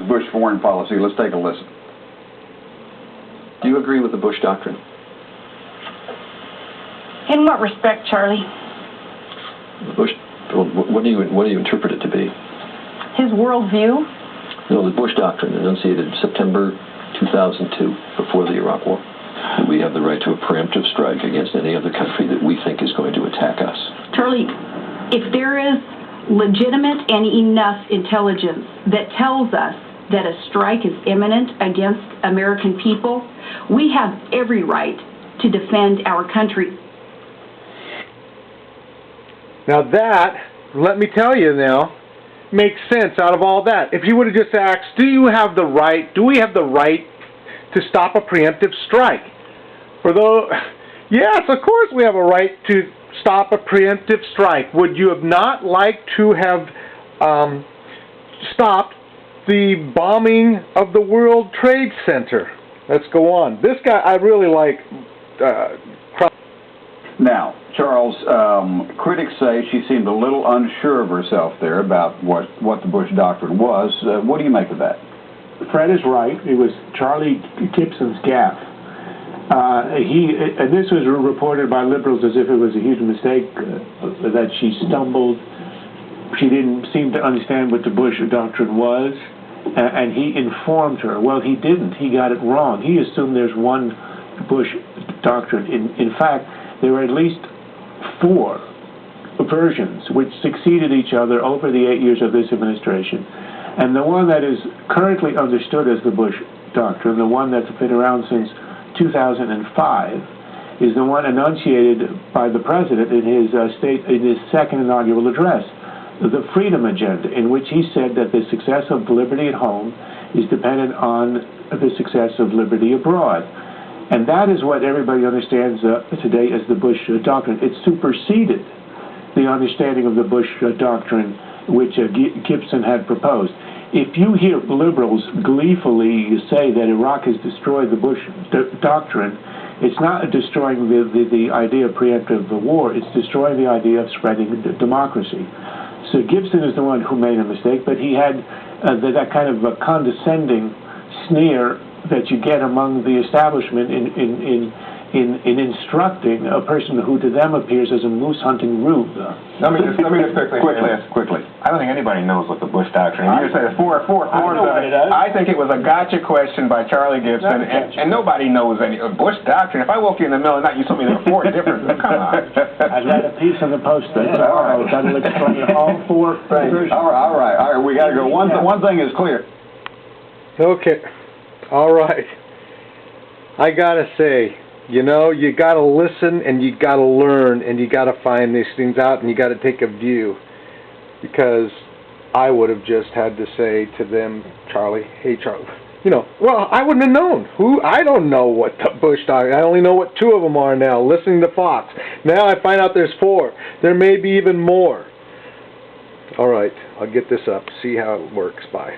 Bush foreign policy. Let's take a listen. Do you agree with the Bush doctrine? In what respect, Charlie? The Bush, what do you interpret it to be? His worldview? No, the Bush doctrine enunciated September 2002, before the Iraq War. We have the right to a preemptive strike against any other country that we think is going to attack us. Charlie, if there is legitimate and enough intelligence that tells us that a strike is imminent against American people, we have every right to defend our country. Now that, let me tell you now, makes sense out of all that. If you would have just asked, do we have the right to stop a preemptive strike? Yes, of course we have a right to stop a preemptive strike. Would you have not liked to have stopped the bombing of the World Trade Center? Let's go on. This guy, I really like. Now, Charles, critics say she seemed a little unsure of herself there about what the Bush doctrine was. What do you make of that? Fred is right. It was Charlie Gibson's gaffe. And this was reported by liberals as if it was a huge mistake, that she stumbled. She didn't seem to understand what the Bush doctrine was, and he informed her. Well, he didn't. He got it wrong. He assumed there's one Bush doctrine. In fact, there were at least 4 versions which succeeded each other over the 8 years of this administration. And the one that is currently understood as the Bush doctrine, the one that's been around since 2005, is the one enunciated by the president in his second inaugural address, the Freedom Agenda, in which he said that the success of liberty at home is dependent on the success of liberty abroad. And that is what everybody understands today as the Bush doctrine. It superseded the understanding of the Bush doctrine which Gibson had proposed. If you hear liberals gleefully say that Iraq has destroyed the Bush doctrine, it's not destroying the idea of preemptive war, it's destroying the idea of spreading democracy. So Gibson is the one who made a mistake, but he had that kind of a condescending sneer that you get among the establishment in instructing a person who to them appears as a moose hunting rube. Let me just quickly. I don't think anybody knows what the Bush doctrine is. You say there's four. I think it was a gotcha question by Charlie Gibson, and nobody knows any Bush doctrine. If I woke you in the middle of the night, you told me there were 4 different. Come on. I got a piece on the post there. That'll explain all 4 versions. All right. We got to go. One thing is clear. Okay. All right. I gotta say, you know, you gotta listen and you gotta learn and you gotta find these things out and you gotta take a view, because I would have just had to say to them, Charlie, hey Charlie, you know, well, I wouldn't have known. I don't know what the Bush doctrine. I only know what 2 of them are now, listening to Fox. Now I find out there's 4. There may be even more. All right, I'll get this up, see how it works. Bye.